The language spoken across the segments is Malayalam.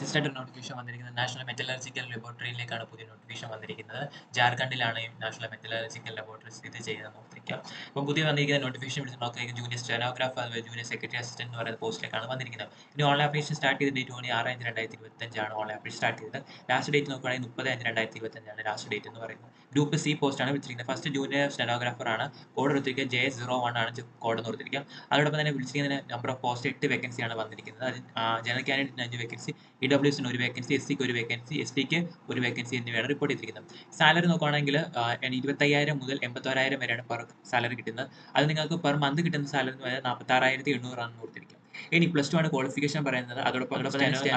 ലേറ്റസ്റ്റ് നോട്ടിഫിക്കേഷൻ വന്നിരിക്കുന്നത് നാഷണൽ മെറ്റലർജിക്കൽ ലബോറട്ടറിയിലേക്കാണ് പുതിയ നോട്ടിഫിക്കേഷൻ വന്നിരിക്കുന്നത്. ജാർഖണ്ഡിലാണ് ഈ നാഷണൽ മെറ്റലർജിക്കൽ ലബോറട്ടറി സ്ഥിതി ചെയ്യുന്നത് നോക്കിയിരിക്കുക. അപ്പം പുതിയ വന്നിരിക്കുന്ന നോട്ടിഫിക്കേഷൻ വിളിച്ച് നോക്കിയിരിക്കും ജൂനിയർ സ്റ്റെനോഗ്രാഫർ അതുപോലെ ജൂനിയർ സെക്രട്ടറി അസിസ്റ്റന്റ് എന്ന് പറയുന്ന പോസ്റ്റിലേക്കാണ് വന്നിരിക്കുന്നത്. ഇനി ഓൺലൈൻ ആപ്ലിക്കേഷൻ സ്റ്റാർട്ട് ചെയ്ത ഡേറ്റ് 6/5/2025 ഓൺലൈൻ ആപ്ലിക്കേഷൻ സ്റ്റാർട്ട് ചെയ്തത്. ലാസ്റ്റ് ഡേറ്റ് നോക്കുകയാണെങ്കിൽ 30/5/2025 ലാസ്റ്റ് ഡേറ്റ് എന്ന് പറയുന്നത്. ഗ്രൂപ്പ് സി പോസ്റ്റാണ് വിളിച്ചിരിക്കുന്നത്. ഫസ്റ്റ് ജൂനിയർ സ്റ്റെനോഗ്രാഫർ ആണ്. കോഡ് എടുത്തിരിക്കുക J01 ആണ് കോഡ് എന്ന് കൊടുത്തിരിക്കുക. അതോടൊപ്പം തന്നെ വിളിച്ചിരിക്കുന്ന നമ്പർ ഓഫ് പോസ്റ്റ് 8 വേക്കൻസിയാണ് വന്നിരിക്കുന്നത്. ജനറൽ കാൻഡിഡേറ്റിന് 5 വേക്കൻസി, EWSന് 1 വേക്കൻസി, SCക്ക് 1 വേക്കൻസി, STക്ക് 1 വേക്കൻസി എന്നിവയാണ് റിപ്പോർട്ട് ചെയ്തിരിക്കുന്നത്. സാലറി നോക്കുകയാണെങ്കിൽ 25,000 മുതൽ 81,000 വരെയാണ് പെർ സാലറി കിട്ടുന്നത്. അത് നിങ്ങൾക്ക് പെർ മന്ത് കിട്ടുന്ന സാലറി എന്ന് പറയുന്നത് 46,800 ആണെന്ന് കൊടുത്തിരിക്കുക. ഇനി +2 ആണ് ക്വാളിഫിക്കേഷൻ പറയുന്നത്. അതോടൊപ്പം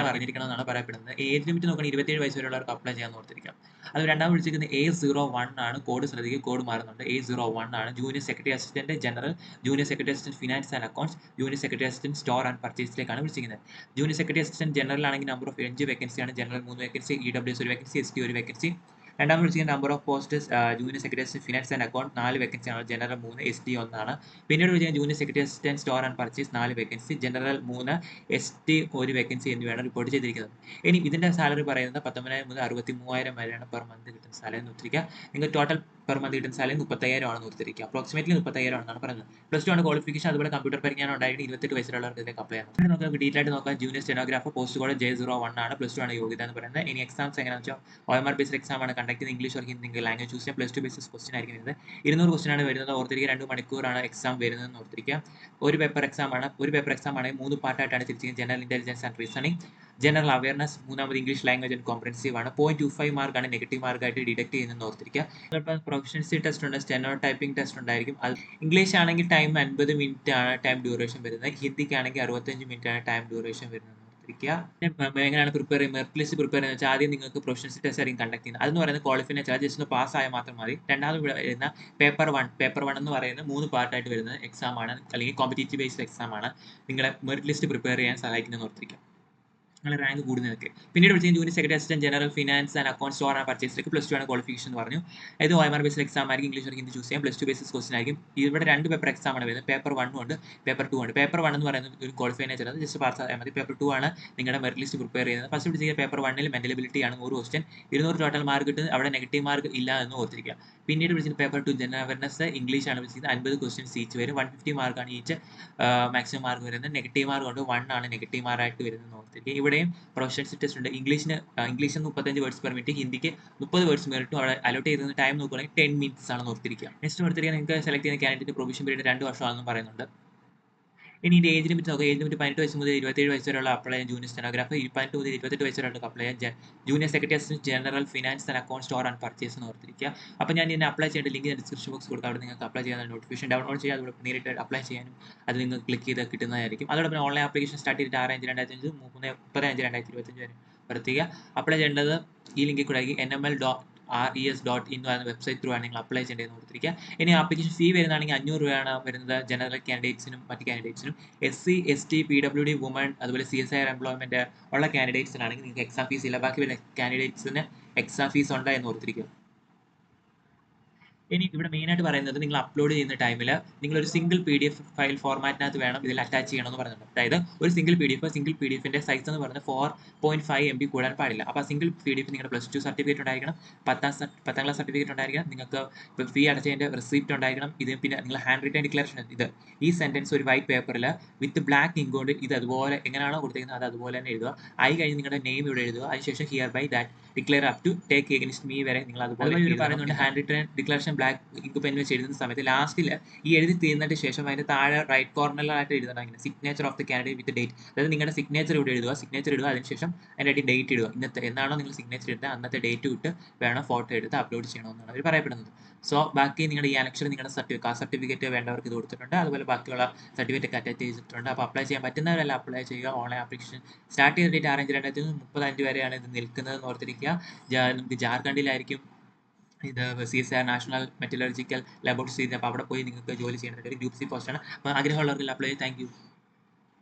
അറിഞ്ഞിരിക്കണം എന്നാണ് പറയപ്പെടുന്നത്. ഏജ് ലിമിറ്റ് നോക്കുകയാണെങ്കിൽ 27 വയസ്സ് വരെയുള്ളവർക്ക് അപ്ലൈ ചെയ്യാൻ ഓർത്തിരിക്കാം. അത് രണ്ടാമത് വിളിച്ചിരിക്കുന്നത് A01 ആണ്. കോഡ് ശ്രദ്ധിക്കുക, കോഡ് മാറുന്നുണ്ട്. A01 ആണ്. Junior secretary assistant general, junior secretary assistant finance and accounts, junior secretary assistant store and പർച്ചേസിലേക്കാണ് വിളിച്ചിരിക്കുന്നത്. ജൂനിയർ സെക്രട്ടറി അസിസ്റ്റന്റ് ജനറൽ ആണെങ്കിൽ നമ്പർ ഓഫ് 5 വേക്കൻസിയാണ്. General 3 vacancy, EWS 1 vacancy, ST 1 vacancy. രണ്ടാമത് വിളിച്ചിരിക്കുന്ന number of post junior secretary assistant finance and account 4 വേക്കൻസിയാണ്. ജനറൽ 3, ST 1 ആണ്. പിന്നീട് വിളിച്ചിരിക്കുന്ന junior secretary assistant store and purchase 4 vacancy, general 3, ST 1 vacancy എന്നിവയാണ് റിപ്പോർട്ട് ചെയ്തിരിക്കുന്നത്. ഇനി ഇതിന്റെ സാലറി പറയുന്നത് 19,000 മുതൽ 63,000 വരെയാണ് പെർ മന്ത് കിട്ടുന്ന സാലറി എന്ന് ഓർത്തിരിക്കുക. നിങ്ങൾ ടോട്ടൽ പെർ മന്ത് കിട്ടുന്ന സാലറി 35,000 ആണെന്ന് ഓർത്തിരിക്കുക. അപ്രോക്സിമേറ്റ്ലി 35,000 ആണെന്നാണ് പറയുന്നത്. +2 ആണ് ക്വാളിഫിക്കേഷൻ. അതുപോലെ കമ്പ്യൂട്ടർ പരിജ്ഞാനം ഉണ്ടായിട്ട് 28 വയസ്സുള്ളവർക്ക് ഇതിലേക്ക് അപ്ലൈ ചെയ്യാം. പിന്നെ നമുക്ക് ഡീറ്റെയിൽ ആയിട്ട് നോക്കാം. Junior stenographer post code J01 ആണ്. +2 ആണ് യോഗ്യത എന്ന് പറയുന്നത്. ഇനി എക്സാംസ് എങ്ങനെയാണെന്ന് വെച്ചാൽ OMR ബേസ്ഡ് എക്സാം ആണ് കണ്ടക്ട് ചെയ്യുന്നത്. English or Hindi language choose ചെയ്യാം. +2 ബേസിസ് ക്വസ്റ്റൻ ആയിരിക്കും വരുന്നത്. 200 ക്വസ്റ്റൻ ആണ് വരുന്നത്. ഓർത്തിരിക്കുക 2 മണിക്കൂറാണ് എക്സാം വരുന്നതെന്ന് ഓർത്തിരിക്കുക. ഒരു പേപ്പർ എക്സാം ആണ്. ഒരു പേപ്പർ എക്സാം ആണെങ്കിൽ 3 പാർട്ടായിട്ടാണ് തിരിച്ചിരിക്കുന്നത്. General intelligence and reasoning, general awareness, മൂന്നാമത് ഇംഗ്ലീഷ് ലാംഗ്വേജ് ആൻഡ് കോംപ്രഹെൻസീവ് ആണ്. 0.25 മാർക്കാണ് നെഗറ്റീവ് മാർക്കായിട്ട് ഡിഡക്ട് ചെയ്യുന്നതെന്ന് ഓർത്തിരിക്കുക. ചിലപ്പോൾ പ്രൊഫഷൻസി ടെസ്റ്റ് ഉണ്ട്, സ്റ്റെനോ ടൈപ്പിംഗ് ടെസ്റ്റ് ഉണ്ടായിരിക്കും. അത് ഇംഗ്ലീഷ് ആണെങ്കിൽ ടൈം 50 മിനിറ്റ് ആണ് ടൈം ഡ്യൂറേഷൻ വരുന്നത്. ഹിന്ദിക്കാണെങ്കിൽ 65 മിനിറ്റ് ആണ് ടൈം ഡ്യൂറേഷൻ വരുന്നത്. എങ്ങനെയാണ് പ്രിപ്പയർ ചെയ്യുന്നത്? മെറിറ്റ് ലിസ്റ്റ് പ്രിപ്പയർ ചെയ്യുന്നത് വെച്ചാൽ ആദ്യം നിങ്ങൾക്ക് പ്രൊഫഷണൽ ടെസ്റ്റ് ആയിരിക്കും കണ്ടക്ട് ചെയ്യുന്നത്. അതെന്ന് പറയുന്നത് ക്വാളിഫൈ വെച്ചാൽ ജസ്റ്റ് ഒന്ന് പാസ് ആയാൽ മാത്രം മതി. രണ്ടാമത് വരുന്ന പേപ്പർ 1 എന്ന് പറയുന്നത് 3 പാർട്ടായിട്ട് വരുന്ന എക്സാം ആണ്, അല്ലെങ്കിൽ കോമ്പറ്റേറ്റീവ് ബേസ്ഡ് എക്സാം ആണ്. നിങ്ങളെ മെറിറ്റ് ലിസ്റ്റ് പ്രിപ്പയർ ചെയ്യാൻ സഹായിക്കുന്നതെന്ന് ഓർത്തിരിക്കുക. നിങ്ങൾ റാങ്ക് കൂടുന്നതൊക്കെ. പിന്നീട് വിളിച്ചത് junior secretary assistant general finance and accounts store and പർച്ചേസിലേക്ക് +2 ആണ് ക്വാളിഫിക്കേഷൻ എന്ന് പറഞ്ഞു. ഇത് OMR ബേസ്ഡ് എക്സാം ആയിരിക്കും. ഇംഗ്ലീഷ് or ഹിന്ദി ചൂസ് ചെയ്യാം. +2 ബേസിസ് ക്വസ്റ്റൻ ആയിരിക്കും. ഇവിടെ 2 പേപ്പർ എക്സാം ആണ് വരുന്നത്. പേപ്പർ 1 ഉണ്ട്, പേപ്പർ 2 ഉണ്ട്. പേപ്പർ 1 എന്ന് പറയുന്നത് ഒരു ക്വാളിഫൈ ചെയ്യുന്നത് ജസ്റ്റ് പാസ് ആയാൽ മതി. പേപ്പർ 2 ആണ് നിങ്ങളുടെ മെറിറ്റ് ലിസ്റ്റ് പ്രിപ്പയർ ചെയ്യുന്നത്. ഫസ്റ്റ് വിളിച്ച പേപ്പർ 1 മെന്റൽ എബിലിറ്റി ആണ് 100 ക്വസ്റ്റൻ, 200 ടോട്ടൽ മാർക്ക് കിട്ടും. അവിടെ നെഗറ്റീവ് മാർക്ക് ഇല്ല എന്ന് ഓർത്തിരിക്കുക. പിന്നീട് വിളിച്ചത് പേപ്പർ 2 ജനറൽ അവയർനെസ് ഇംഗ്ലീഷ് ആണ് വിളിച്ചത്. 50 ക്വസ്റ്റൻസ് ഈച്ച് വരും. 150 മാർക്കാണ് ഈച്ച് മാക്സിമം മാർക്ക് വരുന്നത്. നെഗറ്റീവ് മാർക്ക് കൊണ്ട് 1 ആണ് നെഗറ്റീവ് മാർക്കായിട്ട് വരുന്നത് ഓർത്തിരിക്കുക. ഇവിടെയും പ്രൊഫഷണൽ ടെസ്റ്റ് ഉണ്ട്. ഇംഗ്ലീഷിന് 35 വേർഡ്സ് പെർ മിനിറ്റ്, ഹിന്ദിക്ക് 30 വേർഡ്സ് പെർ മിനിറ്റ്. അവിടെ അലോട്ട് ചെയ്തിരുന്ന ടൈം നോക്കുകയാണെങ്കിൽ 10 മിനിറ്റ്സ് ആണെന്ന് ഓർത്തിരിക്കുക. നെക്സ്റ്റ് ഓർത്തിരിക്കുക നിങ്ങൾക്ക് സെലക്ട് ചെയ്യുന്ന കാൻഡിഡേറ്റ് പ്രൊവിഷൻ പീരീഡ് 2 വർഷമാണെന്ന് പറയുന്നുണ്ട്. ഇനി ഇതിന്റെ ഏജ് ലിമിറ്റ് നോക്കുക. ഏജ് ലിമിറ്റ് 18 വയസ്സ് മുതൽ 27 വയസ്സ് വരെയുള്ള അപ്ലൈ ചെയ്യാൻ ജൂനിയർ സ്റ്റെനോഗ്രാഫർ, 18 മുതൽ 28 വയസ്സ് വരെയുള്ള അപ്ലൈ ചെയ്യാൻ junior secretary assistant general finance and account store and purchase എന്ന് ഓർത്തിരിക്കുക. അപ്പോൾ ഞാൻ ഇതിനെ അപ്ലൈ ചെയ്യേണ്ട ലിങ്ക് ഡിസ്ക്രിപ്ഷൻ ബോക്സ് കൊടുക്കുക. അവിടെ നിങ്ങൾക്ക് അപ്ലൈ ചെയ്യാൻ നോട്ടിഫിക്കേഷൻ ഡൗൺലോഡ് ചെയ്യുക. അതുപോലെ നേരിട്ട് അപ്ലൈ ചെയ്യാനും അത് നിങ്ങൾക്ക് ക്ലിക്ക് ചെയ്ത് കിട്ടുന്നതായിരിക്കും. അതോടൊപ്പം ഓൺലൈൻ ആപ്ലിക്കേഷൻ സ്റ്റാർട്ട് ചെയ്തിട്ട് 6/5/2025 30/5/2025 വരെ വരുത്തുക. അപ്ലൈ ചെയ്യേണ്ടത് ഈ ലിങ്കിൽ കൂടെ RES.in എന്ന വെബ്സൈറ്റ് ത്രൂ ആണ് നിങ്ങൾ അപ്ലൈ ചെയ്യേണ്ടതെന്ന് ഓർത്തിരിക്കുക. ഇനി ആപ്ലിക്കേഷൻ ഫീ വരുന്നതാണെങ്കിൽ 500 രൂപയാണ് വരുന്നത് ജനറൽ കാൻഡിഡേറ്റ്സിനും മറ്റ് കാൻഡിഡേറ്റ്സിനും. SC, ST, PWD, വുമൺ, അതുപോലെ CSIR എംപ്ലോയ്മെന്റ് ഉള്ള കാൻഡിഡേറ്റ്സിനാണെങ്കിൽ നിങ്ങൾക്ക് എക്സാം ഫീസ് ഇല്ല. ബാക്കി വരുന്ന കാൻഡിഡേറ്റ്സിന് എക്സാം ഫീസ് ഉണ്ട് എന്ന് ഓർത്തിരിക്കുക. ഇനി ഇവിടെ മെയിൻ ആയിട്ട് പറയുന്നത് നിങ്ങൾ അപ്ലോഡ് ചെയ്യുന്ന ടൈമിൽ നിങ്ങൾ ഒരു സിംഗിൾ PDF ഫയൽ ഫോർമാറ്റിനകത്ത് വേണം ഇതിൽ അറ്റാച്ച് ചെയ്യണമെന്ന് പറയുന്നുണ്ട്. അതായത് ഒരു സിംഗിൾ PDF സൈസ് എന്ന് പറയുന്നത് 4.5 MB കൂടാൻ പാടില്ല. അപ്പോൾ ആ സിംഗിൾ PDF നിങ്ങളുടെ +2 സർട്ടിഫിക്കറ്റ് ഉണ്ടായിരിക്കണം, 10ാം ക്ലാസ് സർട്ടിഫിക്കറ്റ് ഉണ്ടായിരിക്കണം, നിങ്ങൾക്ക് ഫീ അടച്ചതിന്റെ റിസീപ്റ്റ് ഉണ്ടായിരിക്കണം. ഇത് പിന്നെ നിങ്ങൾ ഹാൻഡ് റിട്ടൺ ഡിക്ലറേഷൻ, ഈ സെന്റൻസ് ഒരു വൈറ്റ് പേപ്പറിൽ വിത്ത് ബ്ലാക്ക് ഇങ്ക് കൊണ്ട് ഇത് അതുപോലെ എങ്ങനെയാണോ കൊടുത്തിരിക്കുന്നത് അത് അതുപോലെ തന്നെ എഴുതുക. ആയി കഴിഞ്ഞ് നിങ്ങളുടെ നെയിം ഇവിടെ എഴുതുക. അതിനുശേഷം hereby that declare up to take against me വരെ നിങ്ങൾ അതുപോലെ പറയുന്നുണ്ട്. Handwritten declaration black ink pen വെച്ച് എഴുതുന്ന സമയത്ത് ലാസ്റ്റിൽ ഈ എഴുതി തീർന്നതിന് ശേഷം അതിന്റെ താഴെ റൈറ്റ് കോർണറിലായിട്ട് എഴുതണം ഇങ്ങനെ signature of the candidate with date. അതായത് നിങ്ങളുടെ സിഗ്നേച്ചർ ഇവിടെ എഴുതുക, അതിനുശേഷം അതിൻ്റെ ഡേറ്റ് ഇടുക. ഇന്നത്തെ എന്നാണോ നിങ്ങൾ സിഗ്നേച്ചർ ഇടുന്നത് അന്നത്തെ ഡേറ്റ് ഇട്ട് വേണം ഫോട്ടോ എടുത്ത് അപ്ലോഡ് ചെയ്യണമെന്നാണ് അവർ പറയപ്പെടുന്നത്. സോ ബാക്കി നിങ്ങളുടെ ഈ അനക്ഷരം നിങ്ങളുടെ കാസ്റ്റ് സർട്ടിഫിക്കറ്റ് വേണ്ടവർക്ക് ഇത് കൊടുത്തിട്ടുണ്ട്. അതുപോലെ ബാക്കിയുള്ള സർട്ടിഫിക്കറ്റ് ഒക്കെ അറ്റാച്ച് ചെയ്തിട്ടുണ്ട്. അപ്പോൾ അപ്ലൈ ചെയ്യാൻ പറ്റുന്നവരെല്ലാം അപ്ലൈ ചെയ്യുക. ഓൺലൈൻ ആപ്ലിക്കേഷൻ സ്റ്റാർട്ട് ചെയ്ത ഡേറ്റ് 6/5/2025 വരെയാണ് ഇത് നിൽക്കുന്നത് ഓർത്തിരിക്കുക. നമുക്ക് ജാർഖണ്ഡിലായിരിക്കും ഇത് CSIR നാഷണൽ മെറ്റലർജിക്കൽ ലബോറട്ടറി. അപ്പോൾ അവിടെ പോയി നിങ്ങൾക്ക് ജോലി ചെയ്യുന്നത് ഒരു ഗ്രൂപ്പ് സി പോസ്റ്റാണ്. അപ്പോൾ ആഗ്രഹമുള്ളവർക്ക് അപ്ലൈ ചെയ്യും. Thank you.